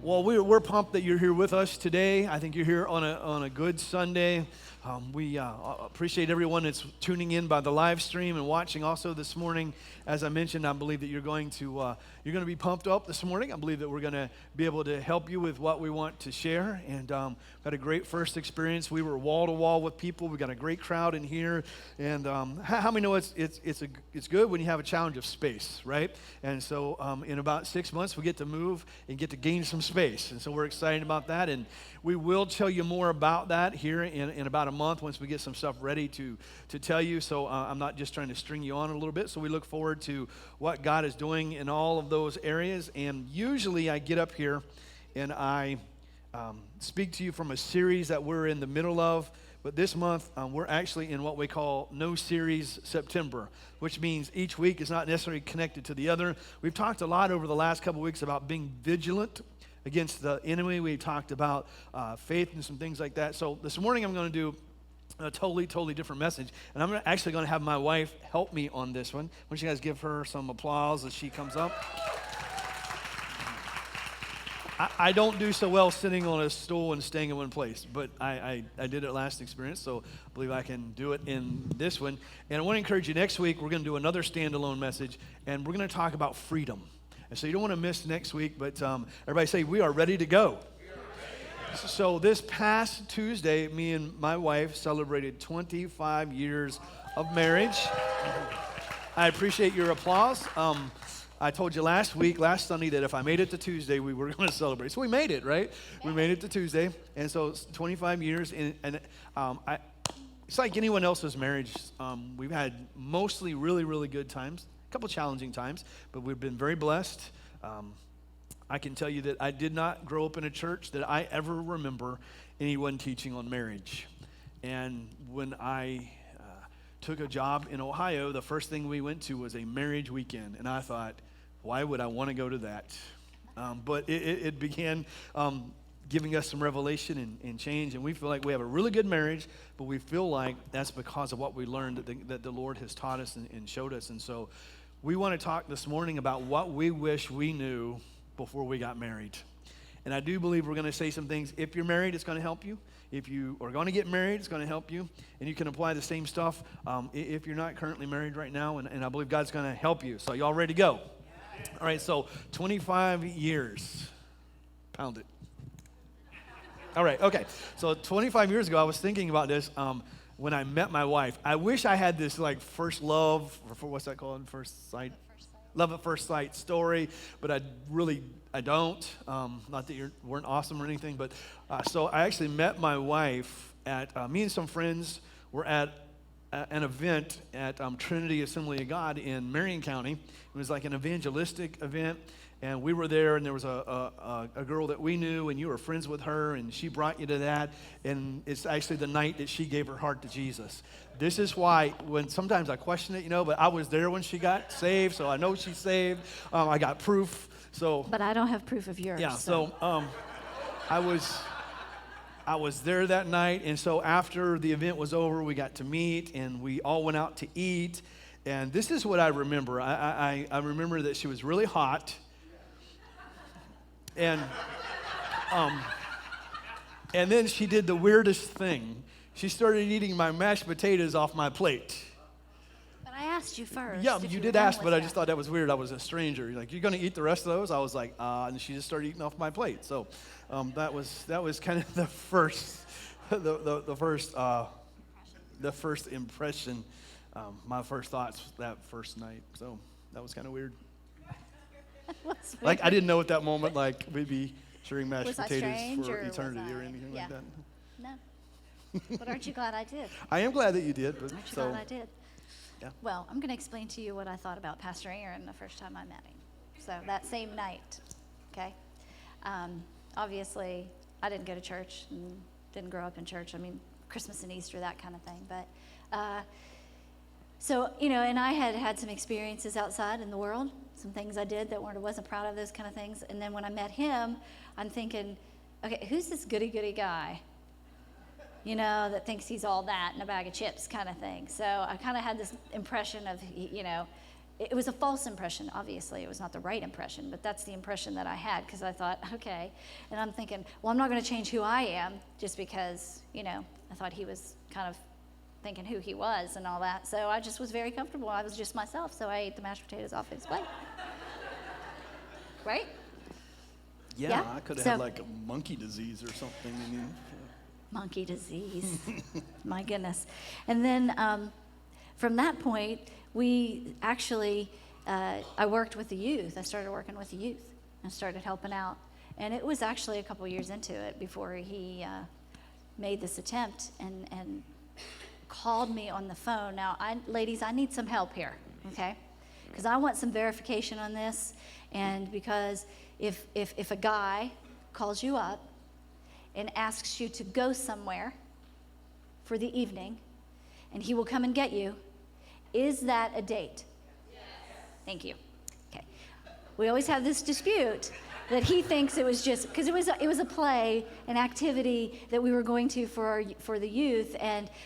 Well, we're pumped that you're here with us today. I think you're here on a good Sunday. We appreciate everyone that's tuning in by the live stream and watching also this morning. As I mentioned, I believe that you're going to be pumped up this morning. I believe that we're going to be able to help you with what we want to share. And got a great first experience. We were wall to wall with people. We got a great crowd in here. And how many know it's good when you have a challenge of space, right? And so in about 6 months, we get to move and get to gain some space. And so we're excited about that. And we will tell you more about that here in about a month once we get some stuff ready to tell you. So I'm not just trying to string you on a little bit. So we look forward to what God is doing in all of those areas. And usually I get up here and I speak to you from a series that we're in the middle of. But this month, we're actually in what we call No Series September, which means each week is not necessarily connected to the other. We've talked a lot over the last couple of weeks about being vigilant against the enemy. We talked about faith and some things like that. So this morning I'm going to do a totally different message. And I'm actually going to have my wife help me on this one. Why don't you guys give her some applause as she comes up? I don't do so well sitting on a stool and staying in one place, but I did it last experience, so I believe I can do it in this one. And I want to encourage you, next week we're going to do another standalone message, and we're going to talk about freedom. And so you don't want to miss next week, but everybody say, we are ready to go. So this past Tuesday, me and my wife celebrated 25 years of marriage. I appreciate your applause. I told you last Sunday, that if I made it to Tuesday, we were going to celebrate. So we made it, right? We made it to Tuesday. And so it's 25 years. And it's like anyone else's marriage. We've had mostly really good times, a couple challenging times, but we've been very blessed. I can tell you that I did not grow up in a church that I ever remember anyone teaching on marriage. And when I took a job in Ohio, the first thing we went to was a marriage weekend. And I thought, why would I want to go to that? But it began giving us some revelation and change. And we feel like we have a really good marriage, but we feel like that's because of what we learned that the Lord has taught us and showed us. And so we want to talk this morning about what we wish we knew before we got married. And I do believe we're going to say some things. If you're married, it's going to help you. If you are going to get married, it's going to help you. And you can apply the same stuff if you're not currently married right now. And I believe God's going to help you. So y'all ready to go? All right, so 25 years. Pound it. All right, okay. So 25 years ago, I was thinking about this when I met my wife. I wish I had this like first love, or what's that called? First sight? Love at first sight story, but I don't. Not that you weren't awesome or anything, but so I actually met my wife at, me and some friends were at an event at Trinity Assembly of God in Marion County. It was like an evangelistic event, and we were there, and there was a girl that we knew, and you were friends with her, and she brought you to that, and it's actually the night that she gave her heart to Jesus. This is why, when sometimes I question it, but I was there when she got saved, so I know she's saved. I got proof. So, but I don't have proof of yours. Yeah, so I was there that night, and so after the event was over, we got to meet, and we all went out to eat, and this is what I remember. I remember that she was really hot, and then she did the weirdest thing. She started eating my mashed potatoes off my plate. But I asked you first. Yeah, you did ask, but I just thought that was weird. I was a stranger. You're like, you're going to eat the rest of those? I was like, and she just started eating off my plate. So that was kind of the first impression, my first thoughts that first night. So that was kind of weird. Like I didn't know at that moment, like we'd be sharing mashed potatoes for eternity or anything like that. No. But aren't you glad I did? I am glad that you did. But aren't you glad I did? Yeah. Well, I'm going to explain to you what I thought about Pastor Aaron the first time I met him. So that same night, okay? Obviously, I didn't go to church and didn't grow up in church. I mean, Christmas and Easter, that kind of thing. But so, and I had some experiences outside in the world, some things I did that wasn't proud of, those kind of things. And then when I met him, I'm thinking, okay, who's this goody-goody guy? That thinks he's all that in a bag of chips kind of thing. So I kind of had this impression of, it was a false impression, obviously. It was not the right impression, but that's the impression that I had because I thought, okay. And I'm thinking, well, I'm not going to change who I am just because, I thought he was kind of thinking who he was and all that. So I just was very comfortable. I was just myself, so I ate the mashed potatoes off his plate. Right? Yeah, I could have had like a monkey disease or something. Monkey disease. My goodness. And then from that point, we actually, I worked with the youth. I started working with the youth and started helping out. And it was actually a couple years into it before he made this attempt and called me on the phone. Now, ladies, I need some help here, okay? Because I want some verification on this. And because if a guy calls you up and asks you to go somewhere for the evening, and he will come and get you, is that a date? Yes. Thank you. Okay. We always have this dispute that he thinks it was just, because it was a play, an activity that we were going to for the youth,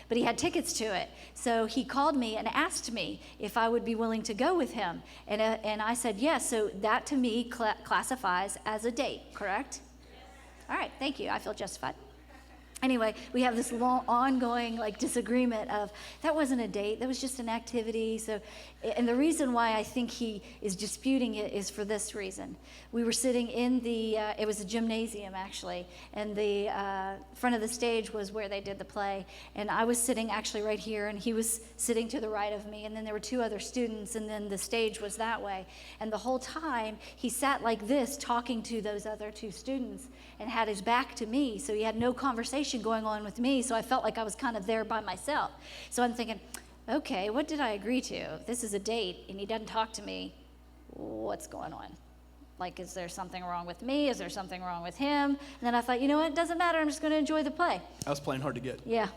but he had tickets to it. So he called me and asked me if I would be willing to go with him. And I said yes, so that to me classifies as a date, correct? Yes. All right, thank you, I feel justified. Anyway, we have this long, ongoing disagreement of that wasn't a date, that was just an activity. So, and the reason why I think he is disputing it is for this reason. We were sitting in it was a gymnasium actually, and the front of the stage was where they did the play. And I was sitting actually right here, and he was sitting to the right of me. And then there were two other students, and then the stage was that way. And the whole time he sat like this, talking to those other two students, and had his back to me. So he had no conversation going on with me, so I felt like I was kind of there by myself. So I'm thinking, okay, what did I agree to? If this is a date and he doesn't talk to me, what's going on? Is there something wrong with me? Is there something wrong with him? And then I thought, you know what, it doesn't matter, I'm just going to enjoy the play. I was playing hard to get. Yeah.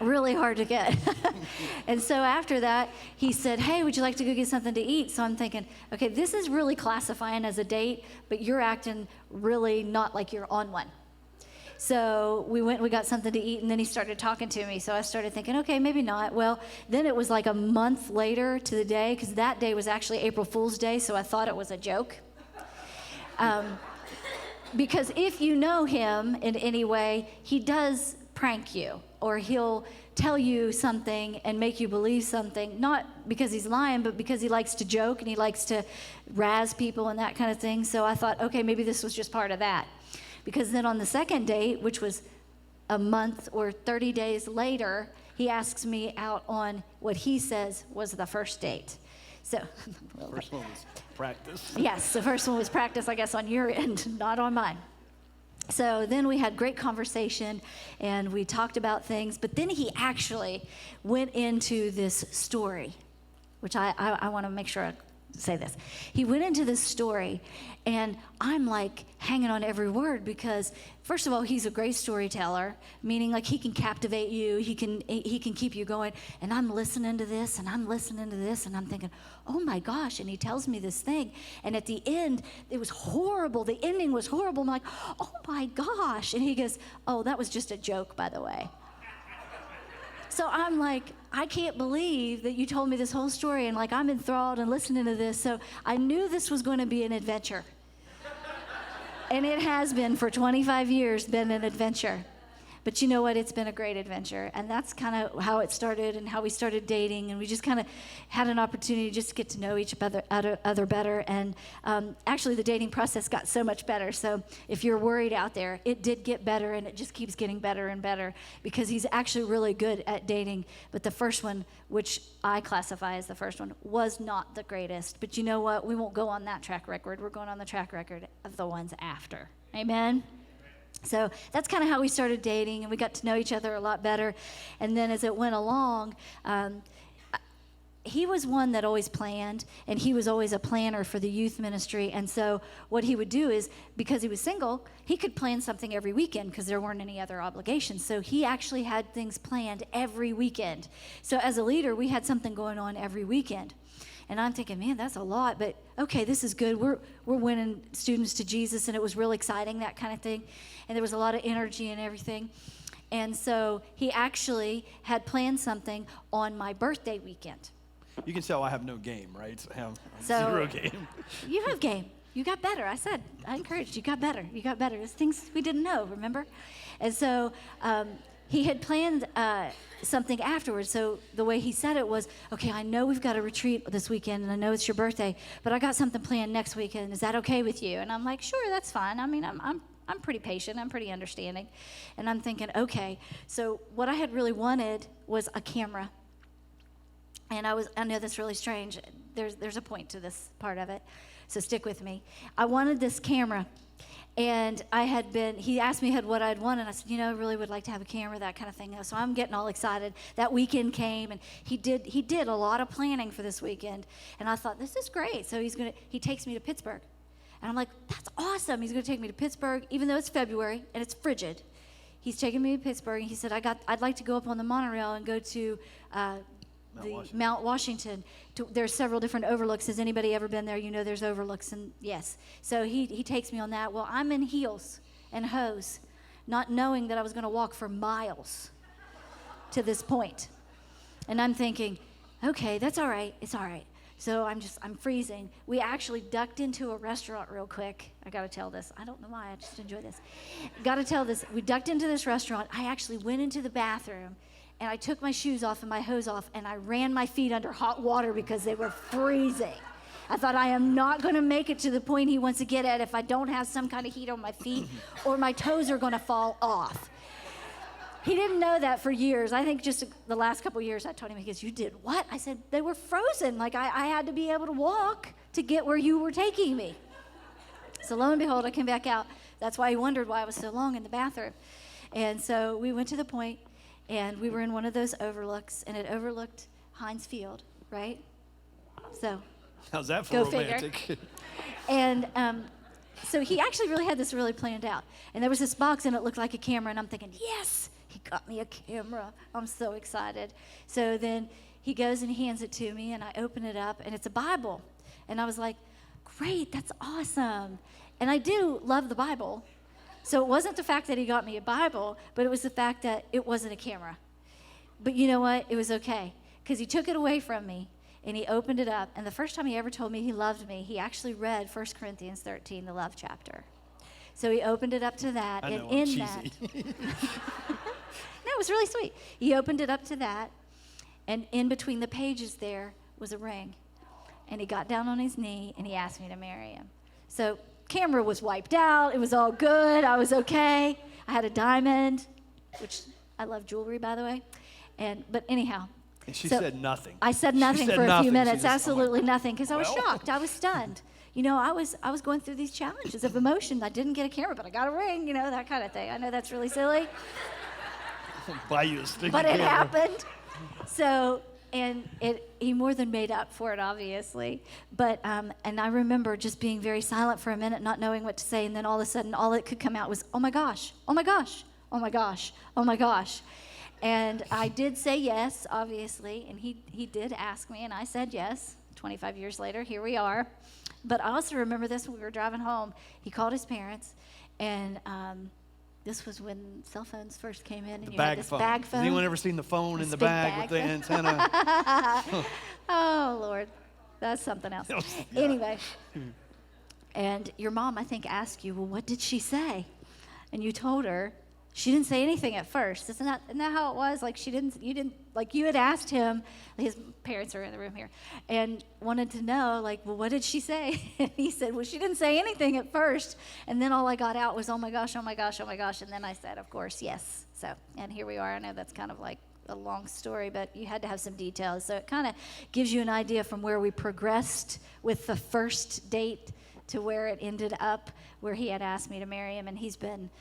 Really hard to get. And so after that, he said, hey, would you like to go get something to eat? So I'm thinking, okay, this is really classifying as a date, but you're acting really not like you're on one. So we went, we got something to eat, and then he started talking to me. So I started thinking, okay, maybe not. Well, then it was like a month later to the day, because that day was actually April Fool's Day, so I thought it was a joke. Because if you know him in any way, he does prank you, or he'll tell you something and make you believe something, not because he's lying, but because he likes to joke and he likes to razz people and that kind of thing. So I thought, okay, maybe this was just part of that. Because then on the second date, which was a month or 30 days later, he asks me out on what he says was the first date. So, first one was practice. Yes, the first one was practice, I guess, on your end, not on mine. So then we had great conversation, and we talked about things, but then he actually went into this story, which I want to make sure I say this. He went into this story, and I'm like hanging on every word because, first of all, he's a great storyteller, meaning he can captivate you, he can keep you going. And I'm listening to this, and I'm listening to this, and I'm thinking, oh my gosh! And he tells me this thing, and at the end, it was horrible. The ending was horrible. I'm like, oh my gosh! And he goes, oh, that was just a joke, by the way. So I'm like, I can't believe that you told me this whole story, and I'm enthralled and listening to this. So I knew this was going to be an adventure. And it has been for 25 years, been an adventure. But you know what? It's been a great adventure. And that's kind of how it started and how we started dating. And we just kind of had an opportunity just to get to know each other better. And actually, the dating process got so much better. So if you're worried out there, it did get better, and it just keeps getting better and better because he's actually really good at dating. But the first one, which I classify as the first one, was not the greatest. But you know what? We won't go on that track record. We're going on the track record of the ones after. Amen? So that's kind of how we started dating, and we got to know each other a lot better. And then as it went along, he was one that always planned, and he was always a planner for the youth ministry. And so what he would do is, because he was single, he could plan something every weekend because there weren't any other obligations. So he actually had things planned every weekend. So as a leader, we had something going on every weekend. And I'm thinking, man, that's a lot, but okay, this is good. We're winning students to Jesus, and it was real exciting, that kind of thing. And there was a lot of energy and everything. And so he actually had planned something on my birthday weekend. You can tell I have no game, right? I have So- zero game. You have game. You got better. I encouraged you. Got better. You got better. There's things we didn't know, remember? And so he had planned something afterwards. So the way he said it was, okay, I know we've got a retreat this weekend, and I know it's your birthday, but I got something planned next weekend. Is that okay with you? And I'm like, sure, that's fine. I mean, I'm pretty patient. I'm pretty understanding. And I'm thinking, okay. So what I had really wanted was a camera. And I know that's really strange. There's a point to this part of it. So stick with me. I wanted this camera. And he asked me what I'd want, and I said, I really would like to have a camera, that kind of thing. So I'm getting all excited. That weekend came, and he did a lot of planning for this weekend. And I thought, this is great. So he takes me to Pittsburgh. And I'm like, that's awesome. He's going to take me to Pittsburgh, even though it's February and it's frigid. He's taking me to Pittsburgh, and he said, I'd like to go up on the monorail and go to Mount Washington. There's several different overlooks. Has anybody ever been there? There's overlooks, and yes. So he takes me on that. Well, I'm in heels and hose, not knowing that I was going to walk for miles to this point. And I'm thinking, okay, that's all right. It's all right. So I'm freezing. We actually ducked into a restaurant real quick. I got to tell this. I don't know why. I just enjoy this. Got to tell this. We ducked into this restaurant. I actually went into the bathroom, and I took my shoes off and my hose off, and I ran my feet under hot water because they were freezing. I thought, I am not going to make it to the point he wants to get at if I don't have some kind of heat on my feet, or my toes are going to fall off. He didn't know that for years. I think just the last couple of years I told him, he goes, you did what? I said, they were frozen. Like I had to be able to walk to get where you were taking me. So lo and behold, I came back out. That's why he wondered why I was so long in the bathroom. And so we went to the point, and we were in one of those overlooks, and it overlooked Heinz Field, right? So How's that for go romantic? figure. And so he actually really had this really planned out. And there was this box, and it looked like a camera, and I'm thinking, yes, he got me a camera. I'm so excited. So then he goes and he hands it to me, and I open it up, and it's a Bible. And I was like, great, that's awesome. And I do love the Bible. So it wasn't the fact that he got me a Bible, but it was the fact that it wasn't a camera. But you know what? It was okay, because he took it away from me, and he opened it up. And the first time he ever told me he loved me, he actually read 1 Corinthians 13, the love chapter. So he opened it up to that, I and know, in I'm cheesy. that, no, it was really sweet. He opened it up to that, and in between the pages there was a ring. And he got down on his knee, and he asked me to marry him. So camera was wiped out. It was all good. I was okay. I had a diamond, which I love jewelry, by the way. But anyhow. And she so said nothing. I said She nothing said for a nothing. few She minutes, just, oh my absolutely God. nothing, because I was Well. shocked. I was stunned. I was going through these challenges of emotion. I didn't get a camera, but I got a ring, that kind of thing. I know that's really silly, Buy you a sticky but it camera. happened. So, and he more than made up for it, obviously. But, and I remember just being very silent for a minute, not knowing what to say, and then all of a sudden, all that could come out was, oh my gosh, oh my gosh, oh my gosh, oh my gosh. And I did say yes, obviously, and he did ask me, and I said yes. 25 years later, here we are. But I also remember this when we were driving home. He called his parents, and this was when cell phones first came in, and you had this bag phone. Has anyone ever seen the phone in This the big bag with the antenna? Oh, Lord. That's something else. Yeah. Anyway. And your mom, I think, asked you, well, what did she say? And you told her. She didn't say anything at first. Isn't that how it was? Like you had asked him, his parents are in the room here, and wanted to know, like, well, what did she say? And he said, well, she didn't say anything at first. And then all I got out was, oh my gosh, oh my gosh, oh my gosh. And then I said, of course, yes. So, and here we are. I know that's kind of like a long story, but you had to have some details. So it kind of gives you an idea from where we progressed with the first date to where it ended up, where he had asked me to marry him, and he's been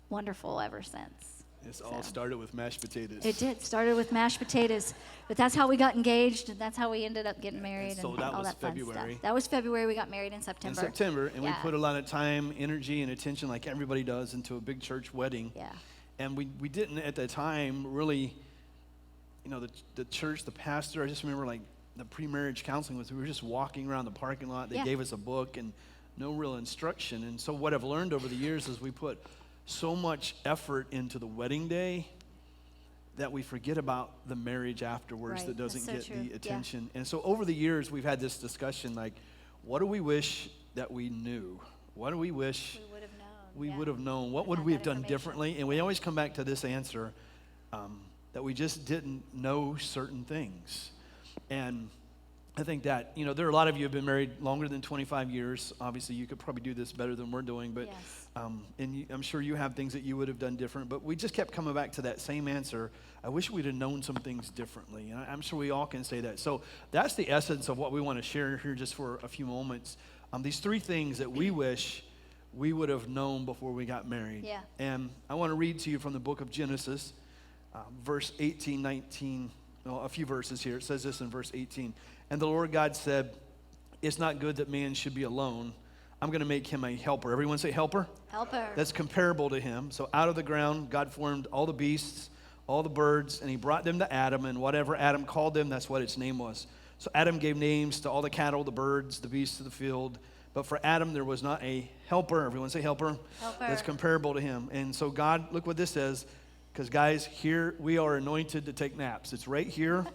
wonderful ever since. This all started with mashed potatoes. It did. Started with mashed potatoes, but that's how we got engaged, and that's how we ended up getting married, so and that all was that fun February. stuff. That was February. We got married in September. In September, and Yeah. we put a lot of time, energy, and attention, like everybody does, into a big church wedding. Yeah. And we didn't at the time really, the church, the pastor, I just remember like the pre-marriage counseling was, we were just walking around the parking lot. They Yeah. gave us a book and no real instruction. And so what I've learned over the years is we put so much effort into the wedding day that we forget about the marriage afterwards Right. that doesn't That's so get true. the Yeah. attention. And so over the years, we've had this discussion like, what do we wish that we knew? What do we wish We would have known. we yeah. would have known? What We've would had we that have done information. differently? And we always come back to this answer, that we just didn't know certain things. And I think that, you know, there are a lot of you who have been married longer than 25 years. Obviously, you could probably do this better than we're doing, but Yes. I'm sure you have things that you would have done different. But we just kept coming back to that same answer. I wish we'd have known some things differently, and I'm sure we all can say that. So that's the essence of what we want to share here just for a few moments. These 3 things that we wish we would have known before we got married. Yeah. And I want to read to you from the book of Genesis, verse 18, 19, well, a few verses here. It says this in verse 18. And the Lord God said, it's not good that man should be alone. I'm going to make him a helper. Everyone say helper? Helper. That's comparable to him. So out of the ground, God formed all the beasts, all the birds, and he brought them to Adam, and whatever Adam called them, that's what its name was. So Adam gave names to all the cattle, the birds, the beasts of the field. But for Adam, there was not a helper. Everyone say helper. Helper. That's comparable to him. And so God, look what this says, because guys, here we are anointed to take naps. It's right here.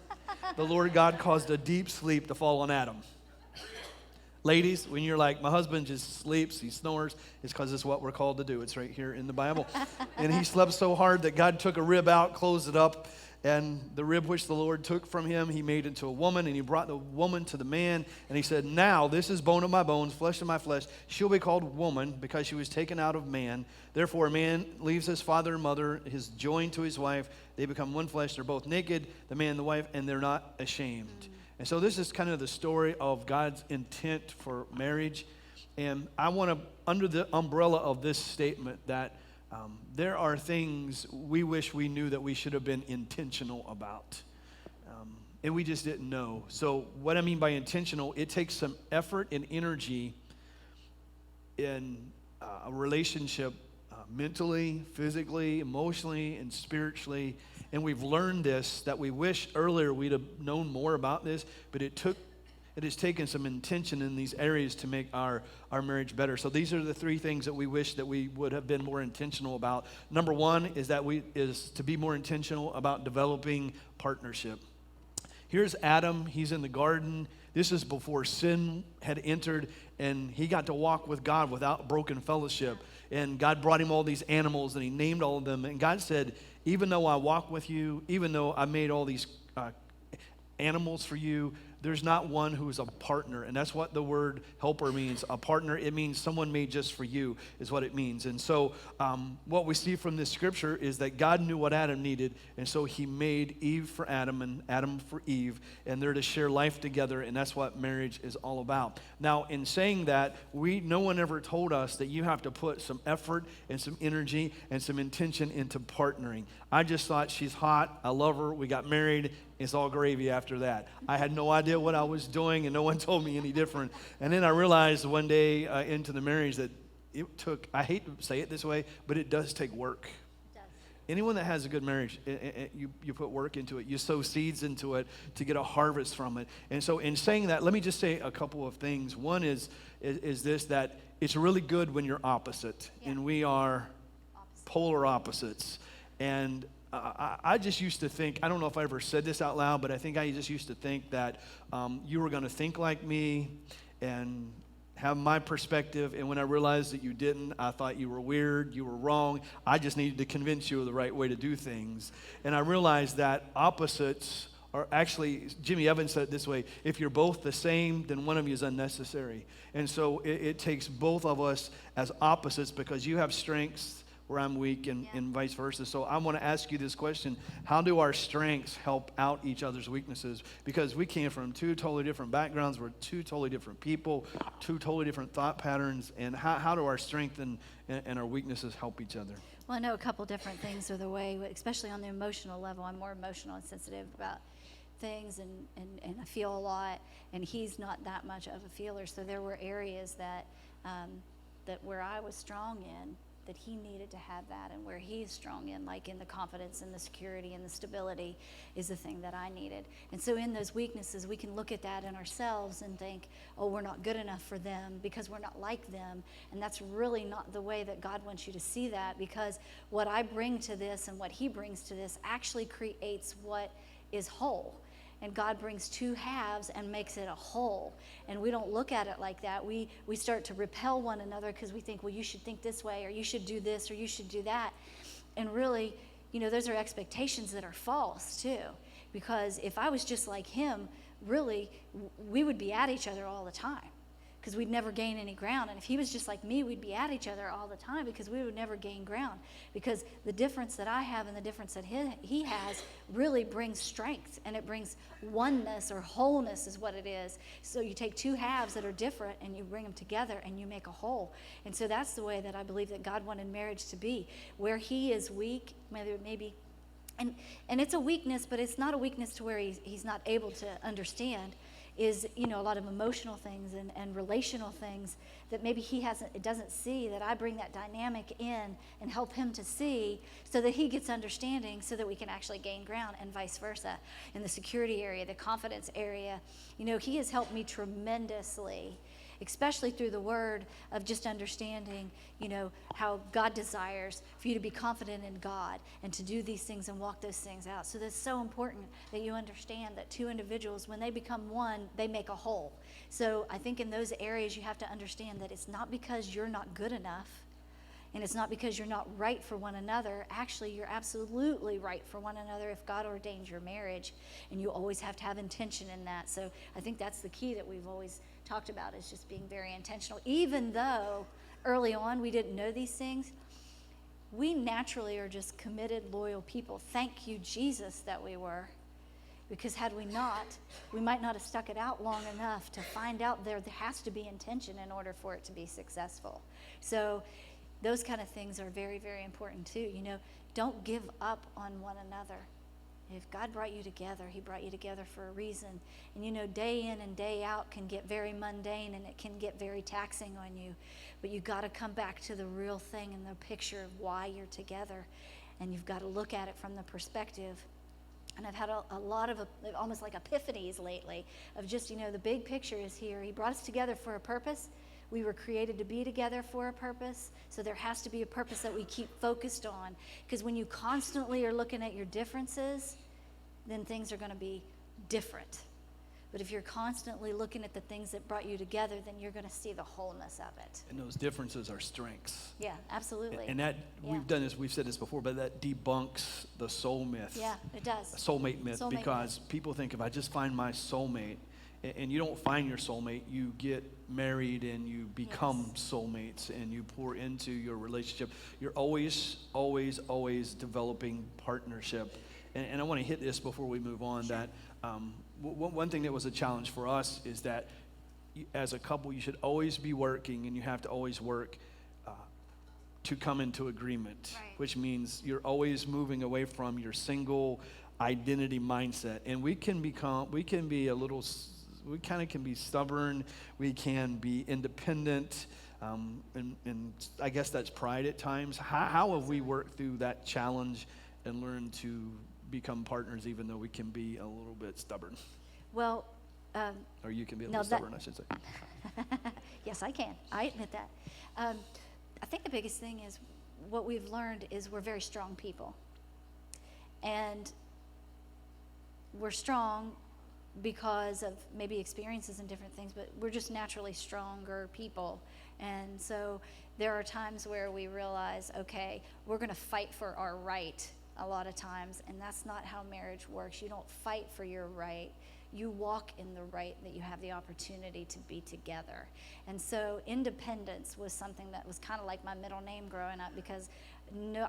The Lord God caused a deep sleep to fall on Adam. Ladies, when you're like, my husband just sleeps, he snores, it's because it's what we're called to do. It's right here in the Bible. And he slept so hard that God took a rib out, closed it up, and the rib which the Lord took from him, he made into a woman, and he brought the woman to the man, and he said, now this is bone of my bones, flesh of my flesh. She'll be called woman because she was taken out of man. Therefore, a man leaves his father and mother, is joined to his wife. They become one flesh. They're both naked, the man and the wife, and they're not ashamed. And so this is kind of the story of God's intent for marriage. And I want to, under the umbrella of this statement, that there are things we wish we knew that we should have been intentional about. And we just didn't know. So what I mean by intentional, it takes some effort and energy in a relationship, mentally, physically, emotionally, and spiritually. And we've learned this, that we wish earlier we'd have known more about this, but it has taken some intention in these areas to make our marriage better. So these are the 3 things that we wish that we would have been more intentional about. Number 1 is to be more intentional about developing partnership. Here's Adam, he's in the garden. This is before sin had entered, and he got to walk with God without broken fellowship. And God brought him all these animals, and he named all of them. And God said, even though I walk with you, even though I made all these animals for you, there's not one who is a partner. And that's what the word helper means. A partner, it means someone made just for you is what it means. And so what we see from this scripture is that God knew what Adam needed. And so he made Eve for Adam and Adam for Eve. And they're to share life together. And that's what marriage is all about. Now, in saying that, no one ever told us that you have to put some effort and some energy and some intention into partnering. I just thought she's hot. I love her. We got married. It's all gravy after that. I had no idea what I was doing, and no one told me any different. And then I realized one day into the marriage that it took, I hate to say it this way, but it does take work. It does. Anyone that has a good marriage, you put work into it. You sow seeds into it to get a harvest from it. And so in saying that, let me just say a couple of things. One is this, that it's really good when you're opposite, Yeah. and we are Opposite. polar opposites. And I just used to think, I don't know if I ever said this out loud, but I think I just used to think that you were going to think like me and have my perspective. And when I realized that you didn't, I thought you were weird, you were wrong. I just needed to convince you of the right way to do things. And I realized that opposites are actually, Jimmy Evans said it this way, if you're both the same, then one of you is unnecessary. And so it takes both of us as opposites because you have strengths where I'm weak and vice versa. So I want to ask you this question. How do our strengths help out each other's weaknesses? Because we came from 2 totally different backgrounds. We're 2 totally different people, 2 totally different thought patterns. And how do our strength and our weaknesses help each other? Well, I know a couple different things with the way, especially on the emotional level. I'm more emotional and sensitive about things and I feel a lot, and he's not that much of a feeler. So there were areas that where I was strong in that he needed to have that, and where he is strong in, like in the confidence and the security and the stability, is the thing that I needed. And so in those weaknesses, we can look at that in ourselves and think, oh, we're not good enough for them because we're not like them. And that's really not the way that God wants you to see that, because what I bring to this and what he brings to this actually creates what is whole. And God brings two halves and makes it a whole. And we don't look at it like that. We start to repel one another because we think, well, you should think this way, or you should do this, or you should do that. And really, those are expectations that are false too. Because if I was just like him, really, we would be at each other all the time, because we'd never gain any ground. And if he was just like me, we'd be at each other all the time, because we would never gain ground. Because the difference that I have and the difference that he has really brings strength, and it brings oneness, or wholeness is what it is. So you take two halves that are different and you bring them together and you make a whole. And so that's the way that I believe that God wanted marriage to be. Where he is weak, maybe and it's a weakness, but it's not a weakness to where he's not able to understand, is a lot of emotional things and relational things that maybe it doesn't see, that I bring that dynamic in and help him to see, so that he gets understanding, so that we can actually gain ground, and vice versa. In the security area, the confidence area, he has helped me tremendously, especially through the word of just understanding, how God desires for you to be confident in God and to do these things and walk those things out. So that's so important that you understand that two individuals, when they become one, they make a whole. So I think in those areas you have to understand that it's not because you're not good enough, and it's not because you're not right for one another. Actually, you're absolutely right for one another if God ordained your marriage, and you always have to have intention in that. So I think that's the key that we've always talked about, is just being very intentional. Even though early on we didn't know these things, we naturally are just committed, loyal people. Thank you, Jesus, that we were. Because had we not, we might not have stuck it out long enough to find out there has to be intention in order for it to be successful. So those kind of things are very, very important too. Don't give up on one another. If God brought you together, he brought you together for a reason. And day in and day out can get very mundane, and it can get very taxing on you. But you've got to come back to the real thing and the picture of why you're together. And you've got to look at it from the perspective. And I've had a lot of almost like epiphanies lately of just, the big picture is here. He brought us together for a purpose. We were created to be together for a purpose. So there has to be a purpose that we keep focused on. Because when you constantly are looking at your differences, then things are going to be different. But if you're constantly looking at the things that brought you together, then you're going to see the wholeness of it. And those differences are strengths. Yeah, absolutely. And that, we've said this before, but that debunks the soul myth. Yeah, it does. Soulmate myth, because people think, if I just find my soulmate, and you don't find your soulmate, you get married and you become soulmates, and you pour into your relationship. You're always, always, always developing partnership. And I want to hit this before we move on, that one thing that was a challenge for us is that as a couple, you should always be working, and you have to always work to come into agreement, which means you're always moving away from your single identity mindset. And we can be stubborn, we can be independent, and I guess that's pride at times. How have we worked through that challenge and learned to become partners, even though we can be a little bit stubborn? Well, or you can be a little stubborn, I should say. Yes, I can. I admit that. I think the biggest thing is what we've learned is we're very strong people. And we're strong because of maybe experiences and different things, but we're just naturally stronger people. And so there are times where we realize, okay, we're going to fight for our right a lot of times, and that's not how marriage works. You don't fight for your right. You walk in the right that you have the opportunity to be together. And so independence was something that was kind of like my middle name growing up, because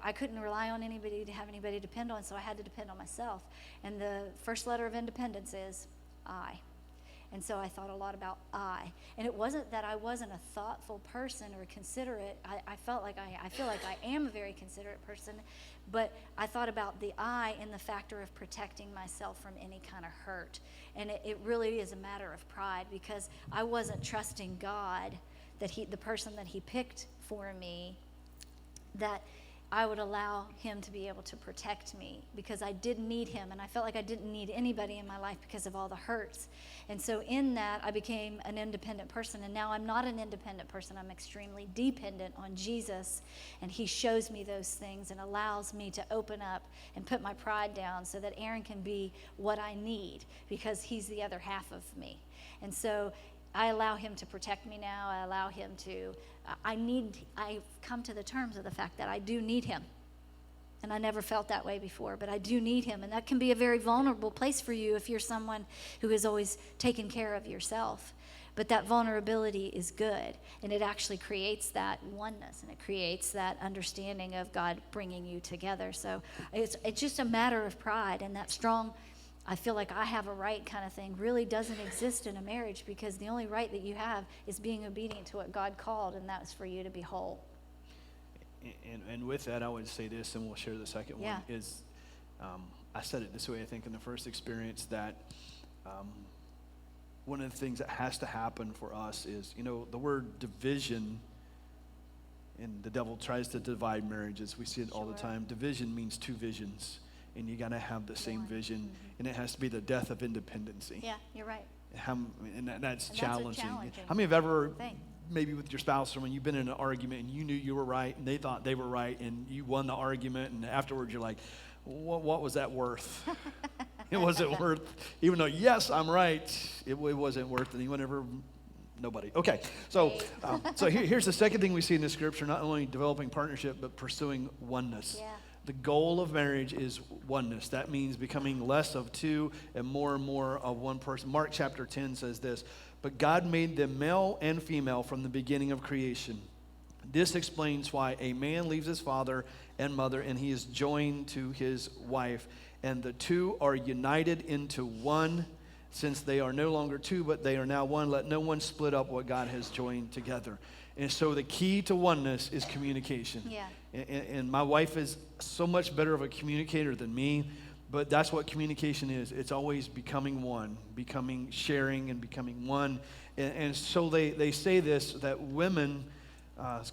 I couldn't rely on anybody to have anybody to depend on, so I had to depend on myself. And the first letter of independence is I. And so I thought a lot about I. And it wasn't that I wasn't a thoughtful person or considerate. I feel like I am a very considerate person, but I thought about the I in the factor of protecting myself from any kind of hurt. And it really is a matter of pride, because I wasn't trusting God that the person that he picked for me, that I would allow him to be able to protect me, because I did need him, and I felt like I didn't need anybody in my life because of all the hurts. And so in that, I became an independent person, and now I'm not an independent person. I'm extremely dependent on Jesus, and he shows me those things and allows me to open up and put my pride down so that Aaron can be what I need, because he's the other half of me. And so I allow him to protect me now. I allow him to, I've come to the terms of the fact that I do need him. And I never felt that way before, but I do need him. And that can be a very vulnerable place for you if you're someone who has always taken care of yourself. But that vulnerability is good, and it actually creates that oneness, and it creates that understanding of God bringing you together. So it's just a matter of pride, and that strong, I feel like I have a right kind of thing really doesn't exist in a marriage, because the only right that you have is being obedient to what God called, and that's for you to be whole. And with that, I would say this, and we'll share the second one, is I said it this way, I think, in the first experience, that one of the things that has to happen for us is, the word division, and the devil tries to divide marriages. We see it all the time. Division means two visions, and you got to have the same vision, and it has to be the death of independency. Yeah, you're right. That's And challenging. challenging How many have ever, maybe with your spouse, or when you've been in an argument and you knew you were right and they thought they were right and you won the argument, and afterwards you're like, what was that worth? It wasn't worth, even though, yes, I'm right, it wasn't worth anyone ever, nobody. Okay, so here's the second thing we see in the scripture, not only developing partnership, but pursuing oneness. Yeah. The goal of marriage is oneness. That means becoming less of two and more of one person. Mark chapter 10 says this, but God made them male and female from the beginning of creation. This explains why a man leaves his father and mother, and he is joined to his wife, and the two are united into one. Since they are no longer two, but they are now one, let no one split up what God has joined together. And so the key to oneness is communication. Yeah. And my wife is so much better of a communicator than me, but that's what communication is. It's always becoming one, sharing and becoming one. And so they say this, that women,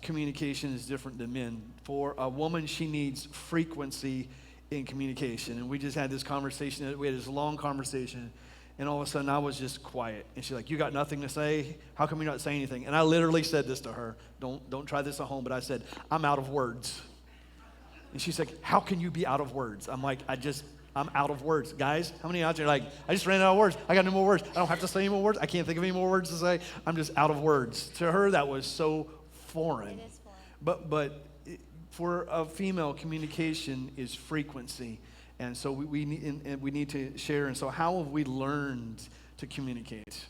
communication is different than men. For a woman, she needs frequency in communication. And we just had this conversation, we had this long conversation, and all of a sudden I was just quiet. And she's like, you got nothing to say? How come you're not saying anything? And I literally said this to her. Don't try this at home, but I said, I'm out of words. And she's like, how can you be out of words? I'm like, I'm out of words. Guys, how many out there are like, I just ran out of words. I got no more words. I don't have to say any more words. I can't think of any more words to say. I'm just out of words. To her, that was so foreign. It is foreign. But for a female, communication is frequency. And so we need to share. And so how have we learned to communicate?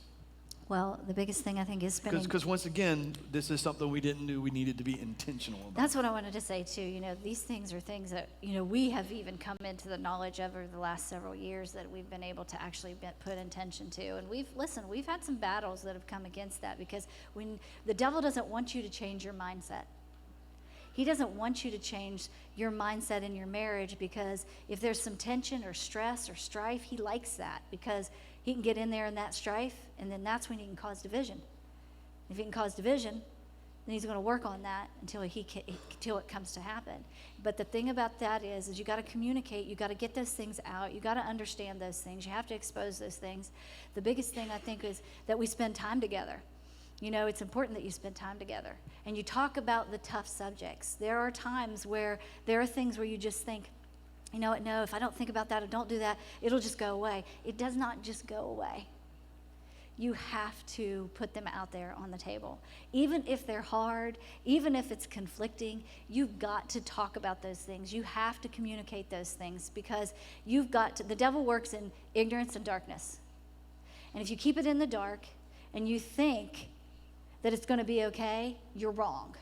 Well, the biggest thing I think is spending. Because once again, this is something we didn't know we needed to be intentional about. That's what I wanted to say too. These things are things that, we have even come into the knowledge of over the last several years that we've been able to actually put intention to. And we've had some battles that have come against that, because when the devil doesn't want you to change your mindset. He doesn't want you to change your mindset in your marriage, because if there's some tension or stress or strife, he likes that, because he can get in there in that strife, and then that's when he can cause division. If he can cause division, then he's going to work on that until it comes to happen. But the thing about that is you got to communicate. You got to get those things out. You got to understand those things. You have to expose those things. The biggest thing I think is that we spend time together. It's important that you spend time together and you talk about the tough subjects. There are times where there are things where you just think, you know what, no, if I don't think about that or don't do that, it'll just go away. It does not just go away. You have to put them out there on the table. Even if they're hard, even if it's conflicting, you've got to talk about those things. You have to communicate those things, because the devil works in ignorance and darkness. And if you keep it in the dark and you think that it's going to be okay, you're wrong.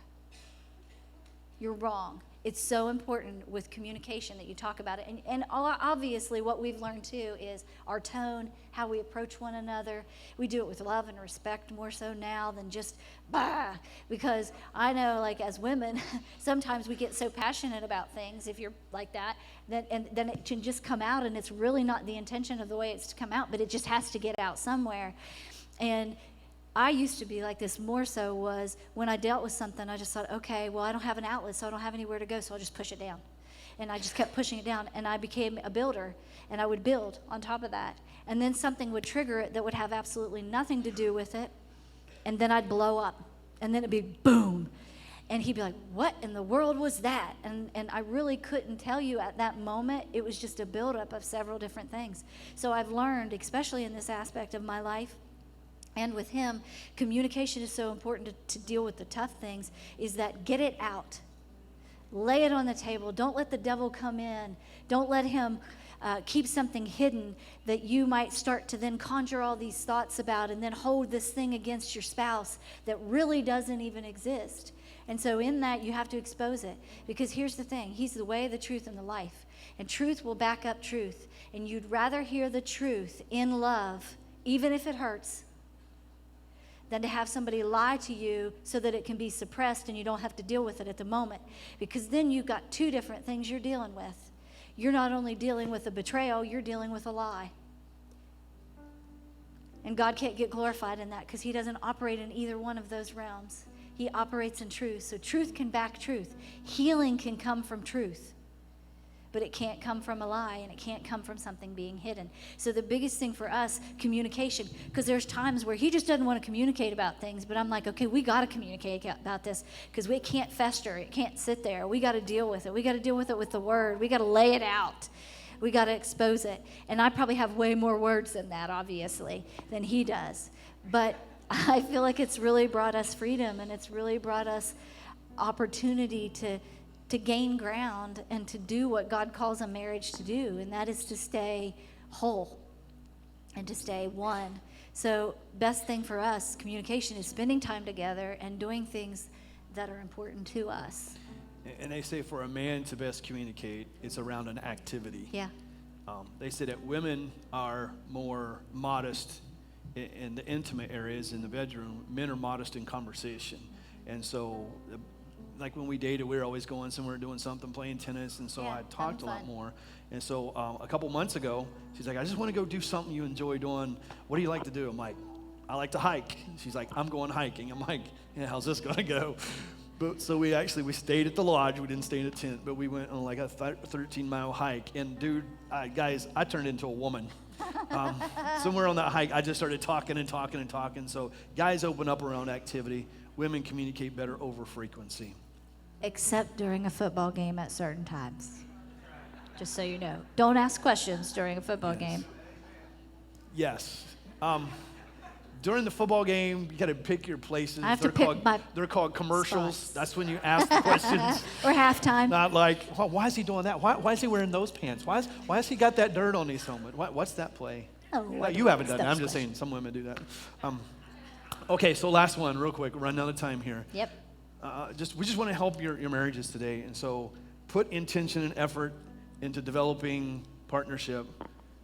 You're wrong. It's so important with communication that you talk about it. And obviously what we've learned too is our tone, how we approach one another. We do it with love and respect more so now than just bah. Because I know, like, as women, sometimes we get so passionate about things, if you're like that, and then it can just come out, and it's really not the intention of the way it's to come out, but it just has to get out somewhere. And I used to be like this more so was when I dealt with something, I just thought, okay, well, I don't have an outlet, so I don't have anywhere to go, so I'll just push it down. And I just kept pushing it down, and I became a builder, and I would build on top of that. And then something would trigger it that would have absolutely nothing to do with it, and then I'd blow up, and then it'd be boom. And he'd be like, what in the world was that? And I really couldn't tell you at that moment. It was just a buildup of several different things. So I've learned, especially in this aspect of my life, and with him, communication is so important to deal with the tough things, is that get it out. Lay it on the table. Don't let the devil come in. Don't let him keep something hidden that you might start to then conjure all these thoughts about and then hold this thing against your spouse that really doesn't even exist. And so in that, you have to expose it. Because here's the thing. He's the way, the truth, and the life. And truth will back up truth. And you'd rather hear the truth in love, even if it hurts, than to have somebody lie to you so that it can be suppressed and you don't have to deal with it at the moment. Because then you've got two different things you're dealing with. You're not only dealing with a betrayal, you're dealing with a lie. And God can't get glorified in that because he doesn't operate in either one of those realms. He operates in truth. So truth can back truth. Healing can come from truth. But it can't come from a lie, and it can't come from something being hidden. So the biggest thing for us, communication, because there's times where he just doesn't want to communicate about things, but I'm like, okay, we got to communicate about this because we can't fester. It can't sit there. We got to deal with it. We got to deal with it with the word. We got to lay it out. We got to expose it. And I probably have way more words than that, obviously, than he does. But I feel like it's really brought us freedom, and it's really brought us opportunity to gain ground and to do what God calls a marriage to do, and that is to stay whole and to stay one. So best thing for us, communication, is spending time together and doing things that are important to us. And they say for a man to best communicate, it's around an activity. Yeah. They say that women are more modest in the intimate areas in the bedroom. Men are modest in conversation. And so like when we dated, we were always going somewhere, doing something, playing tennis, and so Yeah, I talked a lot fun. more. And so a couple months ago, she's like, I just want to go do something you enjoy doing. What do you like to do? I'm like, I like to hike. She's like, I'm going hiking. I'm like, yeah, how's this going to go? But so we stayed at the lodge. We didn't stay in a tent, but we went on like a 13-mile hike. And dude, guys, I turned into a woman. Somewhere on that hike, I just started talking and talking and talking. So guys open up around activity. Women communicate better over frequency. Except during a football game at certain times. Just so you know. Don't ask questions during a football game. Yes. During the football game, you got to pick your places. I have to pick my They're called commercials. spots. That's when you ask the questions. Or halftime. Not like, why is he doing that? Why is he wearing those pants? Why has he got that dirt on his helmet? What's that play? Oh, Well, you haven't done that. those I'm just saying questions. some women do that. Okay, so last one, real quick. We're running out of time here. Yep. We just want to help your marriages today. And so put intention and effort into developing partnership,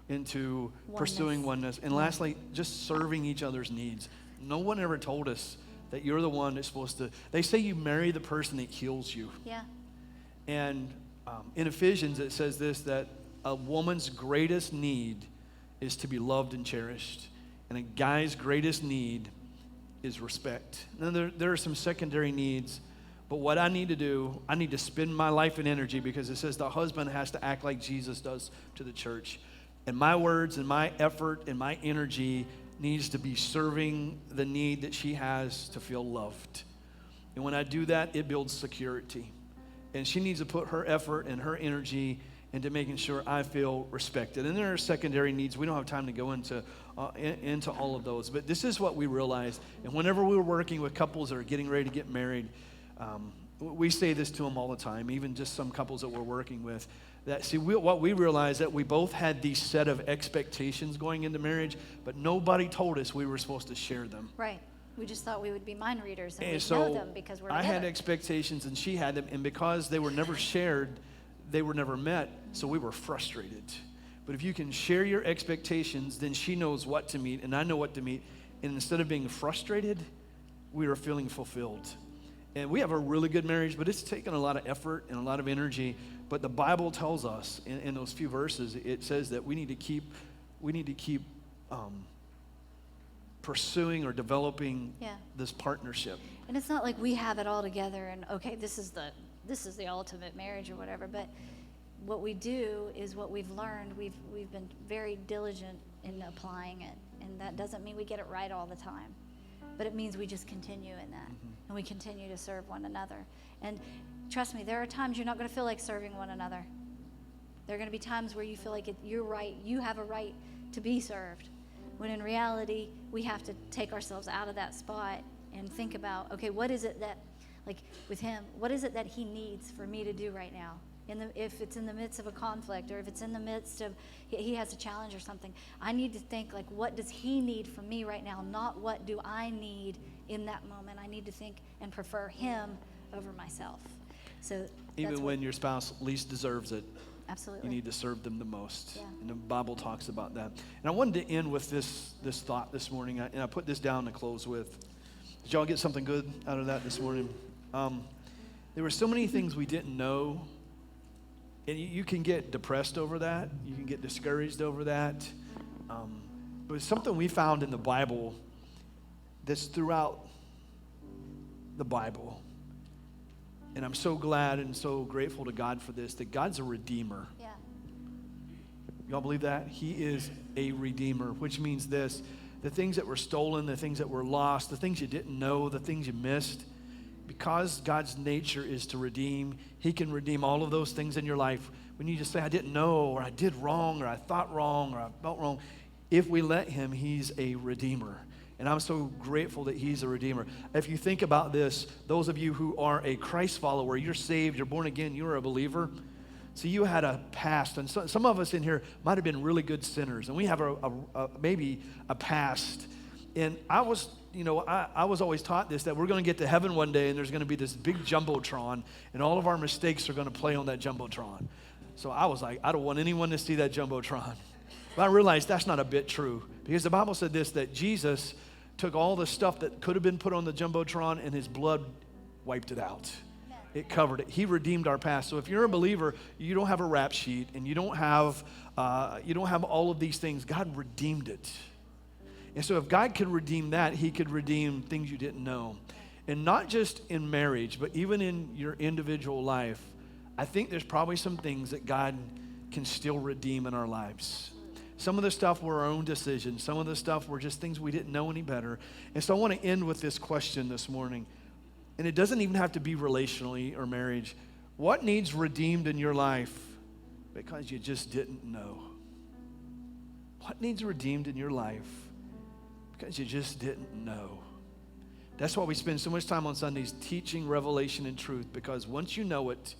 into pursuing oneness. And lastly, just serving each other's needs. No one ever told us that you're the one that's supposed to, they say you marry the person that heals you. Yeah. And in Ephesians, it says this, that a woman's greatest need is to be loved and cherished. And a guy's greatest need is respect. Now, there are some secondary needs, but what I need to do, I need to spend my life and energy, because it says the husband has to act like Jesus does to the church. And my words and my effort and my energy needs to be serving the need that she has to feel loved. And when I do that, it builds security. And she needs to put her effort and her energy into making sure I feel respected. And there are secondary needs. We don't have time to go into all of those. But this is what we realized. And whenever we were working with couples that are getting ready to get married, we say this to them all the time, even just some couples that we're working with. That what we realized, that we both had these set of expectations going into marriage, but nobody told us we were supposed to share them. Right. We just thought we would be mind readers and And we'd so know them because we're I together. had expectations and she had them, and because they were never shared, they were never met, so we were frustrated. But if you can share your expectations, then she knows what to meet and I know what to meet. And instead of being frustrated, we are feeling fulfilled. And we have a really good marriage, but it's taken a lot of effort and a lot of energy. But the Bible tells us in those few verses, it says that we need to keep pursuing or developing Yeah. this partnership. And it's not like we have it all together and, okay, this is the ultimate marriage or whatever, but what we do is what we've learned. We've been very diligent in applying it, and that doesn't mean we get it right all the time, but it means we just continue in that, and we continue to serve one another. And trust me, there are times you're not going to feel like serving one another. There are going to be times where you feel like you're right, you have a right to be served, when in reality, we have to take ourselves out of that spot and think about, okay, what is it that, like with him, what is it that he needs for me to do right now? If it's in the midst of a conflict, or if it's in the midst of, he has a challenge or something, I need to think, like, what does he need from me right now? Not what do I need in that moment. I need to think and prefer him over myself. So Even when your spouse least deserves it, absolutely, you need to serve them the most. Yeah. And the Bible talks about that. And I wanted to end with this thought this morning, and I put this down to close with. Did y'all get something good out of that this morning? There were so many things we didn't know. And you can get depressed over that. You can get discouraged over that. But it's something we found in the Bible that's throughout the Bible. And I'm so glad and so grateful to God for this, that God's a redeemer. yeah, Y'all believe that? He is a redeemer, which means this: the things that were stolen, the things that were lost, the things you didn't know, the things you missed. Because God's nature is to redeem, he can redeem all of those things in your life. When you just say, I didn't know, or I did wrong, or I thought wrong, or I felt wrong, if we let him, he's a redeemer. And I'm so grateful that he's a redeemer. If you think about this, those of you who are a Christ follower, you're saved, you're born again, you're a believer. So you had a past, and some of us in here might have been really good sinners, and we have maybe a past. And I was always taught this, that we're going to get to heaven one day and there's going to be this big Jumbotron and all of our mistakes are going to play on that Jumbotron. So I was like, I don't want anyone to see that Jumbotron. But I realized that's not a bit true, because the Bible said this, that Jesus took all the stuff that could have been put on the Jumbotron and his blood wiped it out. It covered it. He redeemed our past. So if you're a believer, you don't have a rap sheet and you don't have all of these things. God redeemed it. And so if God could redeem that, he could redeem things you didn't know. And not just in marriage, but even in your individual life, I think there's probably some things that God can still redeem in our lives. Some of the stuff were our own decisions. Some of the stuff were just things we didn't know any better. And so I want to end with this question this morning. And it doesn't even have to be relationally or marriage. What needs redeemed in your life because you just didn't know? What needs redeemed in your life because you just didn't know? That's why we spend so much time on Sundays teaching revelation and truth, because once you know it,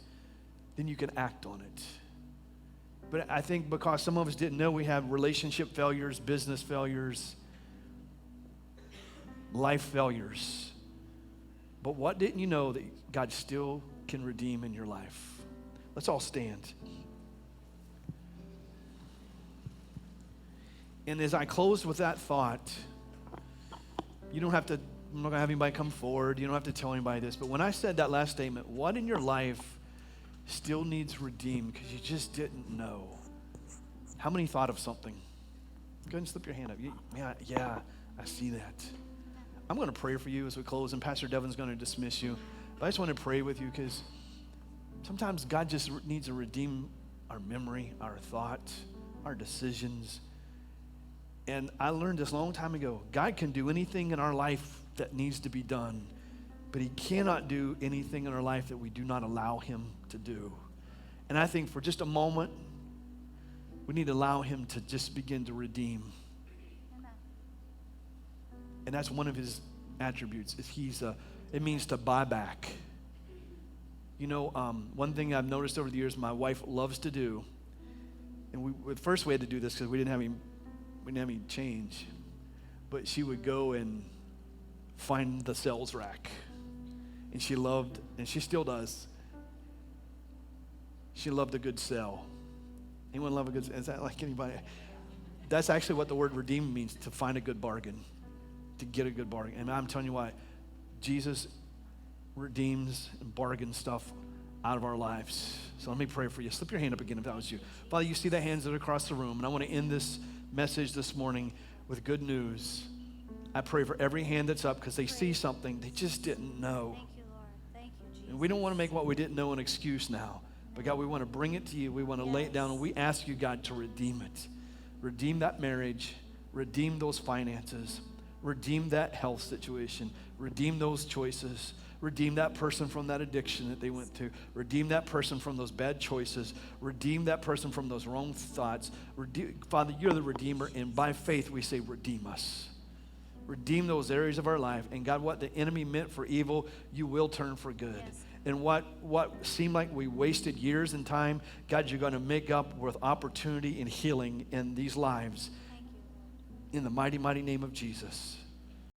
then you can act on it. But I think because some of us didn't know, we have relationship failures, business failures, life failures. But what didn't you know that God still can redeem in your life? Let's all stand. And as I close with that thought, I'm not going to have anybody come forward. You don't have to tell anybody this. But when I said that last statement, what in your life still needs redeemed because you just didn't know? How many thought of something? Go ahead and slip your hand up. Yeah, I see that. I'm going to pray for you as we close, and Pastor Devin's going to dismiss you. But I just want to pray with you, because sometimes God just needs to redeem our memory, our thought, our decisions. And I learned this a long time ago. God can do anything in our life that needs to be done, but he cannot do anything in our life that we do not allow him to do. And I think for just a moment, we need to allow him to just begin to redeem. Amen. And that's one of his attributes. It means to buy back. You know, one thing I've noticed over the years my wife loves to do, and first we had to do this because we didn't have any change, but she would go and find the sales rack. And she loved, and she still does, she loved a good sale. Anyone love a good sale? Is that like anybody? That's actually what the word redeem means, to find a good bargain, to get a good bargain. And I'm telling you why. Jesus redeems and bargains stuff out of our lives. So let me pray for you. Slip your hand up again if that was you. Father, you see the hands that are across the room, and I want to end this message this morning with good news. I pray for every hand that's up because they see something they just didn't know. Thank you, Lord. Thank you, Jesus. And we don't want to make what we didn't know an excuse now. But God, we want to bring it to you. We want to lay it down, and we ask you, God, to redeem it. Redeem that marriage. Redeem those finances. Redeem that health situation. Redeem those choices. Redeem that person from that addiction that they went to. Redeem that person from those bad choices. Redeem that person from those wrong thoughts. Father, you're the Redeemer, and by faith we say, redeem us. Redeem those areas of our life. And God, what the enemy meant for evil, you will turn for good. Yes. And what seemed like we wasted years in time, God, you're going to make up with opportunity and healing in these lives. Thank you, Lord. In the mighty, mighty name of Jesus.